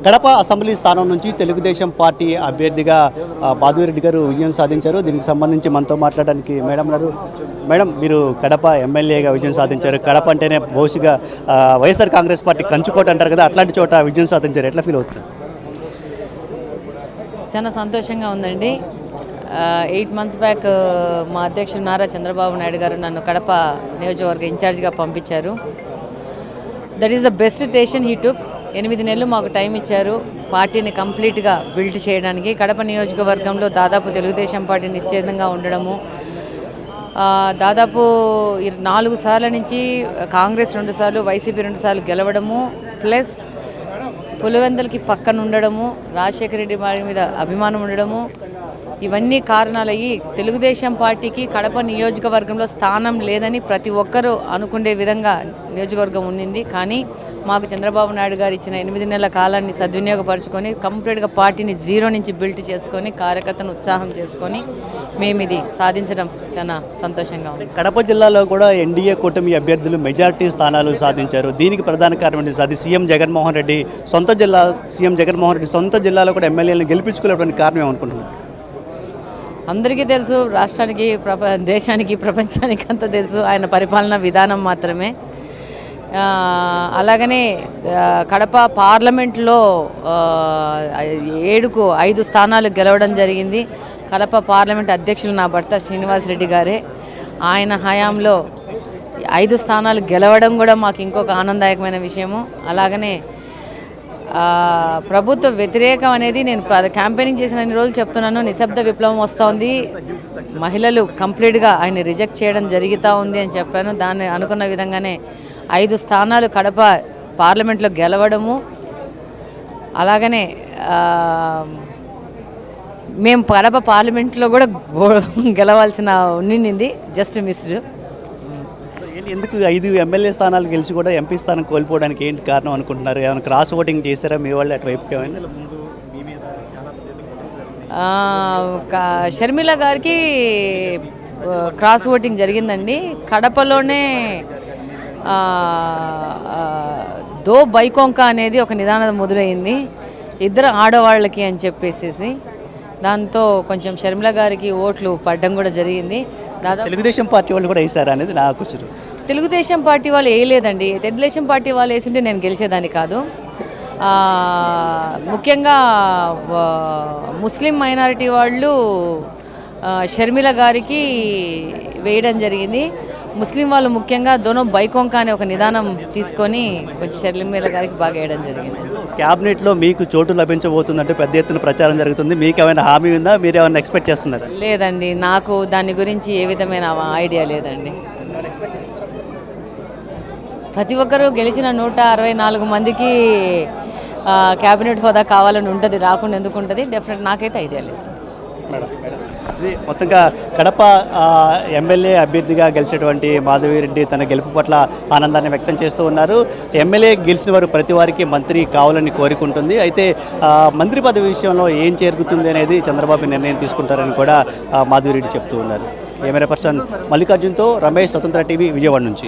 Kadapa assembly స్థానం నుంచి Telugu Desam party అభ్యర్థిగా మాధవిరెడ్డి గారు విజయం సాధించారు. దీనికి సంబంధించి మనతో మాట్లాడడానికి మేడం గారు. మేడం, మీరు కడప ఎమ్మెల్యేగా విజయం సాధించారు. కడప అంటేనే బహుశగా వైఎస్ఆర్ కాంగ్రెస్ పార్టీ కంచుకోట అంటారు కదా, అట్లాంటి చోట విజయం సాధించారు. ఎట్లా ఫీల్ అవుతుంది? చాలా సంతోషంగా ఉందండి. 8 months బ్యాక్ మా అధ్యక్షుడు నారా చంద్రబాబు నాయుడు గారు నన్ను కడప నియోజకవర్గ ఇన్ఛార్జిగా పంపించారు. That is the best decision he took. 8 నెలలు మాకు టైం ఇచ్చారు పార్టీని కంప్లీట్గా బిల్డ్ చేయడానికి. కడప నియోజకవర్గంలో దాదాపు తెలుగుదేశం పార్టీ నిశ్చేతంగా ఉండడము, దాదాపు 4 సార్ల నుంచి కాంగ్రెస్ 2 సార్లు, వైసీపీ 2 సార్లు గెలవడము, ప్లస్ పులివెందులకి పక్కన ఉండడము, రాజశేఖర రెడ్డి వారి మీద అభిమానం ఉండడము, ఇవన్నీ కారణాలయ్యి తెలుగుదేశం పార్టీకి కడప నియోజకవర్గంలో స్థానం లేదని ప్రతి ఒక్కరూ అనుకునే విధంగా నియోజకవర్గం ఉండింది. కానీ మాకు చంద్రబాబు నాయుడు గారు ఇచ్చిన 8 నెలల కాలాన్ని సద్వినియోగపరుచుకొని కంప్లీట్గా పార్టీని జీరో నుంచి బిల్డ్ చేసుకొని కార్యకర్తను ఉత్సాహం చేసుకొని మేము ఇది సాధించడం చాలా సంతోషంగా ఉంది. కడప జిల్లాలో కూడా ఎన్డీఏ కూటమి అభ్యర్థులు మెజారిటీ స్థానాలు సాధించారు. దీనికి ప్రధాన కారణం అది సీఎం జగన్మోహన్ రెడ్డి సొంత జిల్లాలో కూడా ఎమ్మెల్యేలను గెలిపించుకోలేడానికి కారణం ఏమనుకుంటున్నారు? అందరికీ తెలుసు, రాష్ట్రానికి దేశానికి ప్రపంచానికి అంతా తెలుసు ఆయన పరిపాలనా విధానం మాత్రమే. అలాగనే కడప పార్లమెంట్లో 7కు 5 స్థానాలు గెలవడం జరిగింది. కడప పార్లమెంట్ అధ్యక్షులు నా భర్త శ్రీనివాసరెడ్డి గారే. ఆయన హయాంలో 5 స్థానాలు గెలవడం కూడా మాకు ఇంకొక ఆనందదాయకమైన విషయము. అలాగనే ప్రభుత్వ వ్యతిరేకం అనేది నేను క్యాంపెయినింగ్ చేసిన అన్ని రోజులు చెప్తున్నాను, నిశ్శబ్ద విప్లవం వస్తోంది, మహిళలు కంప్లీట్గా ఆయన రిజెక్ట్ చేయడం జరుగుతూ ఉంది అని చెప్పాను. దాన్ని అనుకున్న విధంగానే 5 స్థానాలు కడప పార్లమెంట్లో గెలవడము, అలాగనే మేము కడప పార్లమెంట్లో కూడా గెలవాల్సిన ఉండింది, జస్ట్ మిస్డ్. ఎందుకు 5 ఎమ్మెల్యే స్థానాలు గెలిచి కూడా ఎంపీ స్థానం కోల్పోవడానికి ఏంటి కారణం అనుకుంటున్నారు? ఏమైనా క్రాస్ ఓటింగ్ చేశారా మీ వాళ్ళు అటువైపుకి? ఏమైనా షర్మిల గారికి క్రాస్ ఓటింగ్ జరిగిందండి. కడపలోనే దో బైకొంక అనేది ఒక నిదానం మొదలైంది, 2 ఆడవాళ్ళకి అని చెప్పేసి. దాంతో కొంచెం షర్మిల గారికి ఓట్లు పడడం కూడా జరిగింది. దాదాపు తెలుగుదేశం పార్టీ వాళ్ళు కూడా వేసారా అనేది నా క్వశ్చన్. తెలుగుదేశం పార్టీ వాళ్ళు వేయలేదండి. తెలుగుదేశం పార్టీ వాళ్ళు వేసింటే నేను గెలిచేదాన్ని కాదు. ముఖ్యంగా ముస్లిం మైనారిటీ వాళ్ళు షర్మిల గారికి వేయడం జరిగింది. ముస్లిం వాళ్ళు ముఖ్యంగా దోనో బైకొంక అనే ఒక నిదానం తీసుకొని కొంచెం షర్మిల గారికి బాగా వేయడం జరిగింది. క్యాబినెట్లో మీకు చోటు లభించబోతుందంటే పెద్ద ఎత్తున ప్రచారం జరుగుతుంది. మీకు ఏమైనా హామీ ఉందా? మీరు ఏమైనా ఎక్స్పెక్ట్ చేస్తున్నారా? లేదండి, నాకు దాని గురించి ఏ విధమైన ఐడియా లేదండి. ప్రతి ఒక్కరూ గెలిచిన 164 మందికి క్యాబినెట్ హోదా కావాలని ఉంటుంది, రాకుండా ఎందుకు ఉంటుంది? డెఫినెట్ నాకైతే ఐడియా లేదు. ఇది మొత్తంగా కడప ఎమ్మెల్యే అభ్యర్థిగా గెలిచినటువంటి మాధవిరెడ్డి తన గెలుపు పట్ల ఆనందాన్ని వ్యక్తం చేస్తూ ఉన్నారు. ఎమ్మెల్యే గెలిచిన వారు ప్రతి వారికి మంత్రి కావాలని కోరుకుంటుంది. అయితే మంత్రి పదవి విషయంలో ఏం జరుగుతుంది అనేది చంద్రబాబు నిర్ణయం తీసుకుంటారని కూడా మాధవిరెడ్డి చెప్తూ ఉన్నారు. కెమెరా పర్సన్ మల్లికార్జున్తో రమేష్, స్వతంత్ర టీవీ, విజయవాడ నుంచి.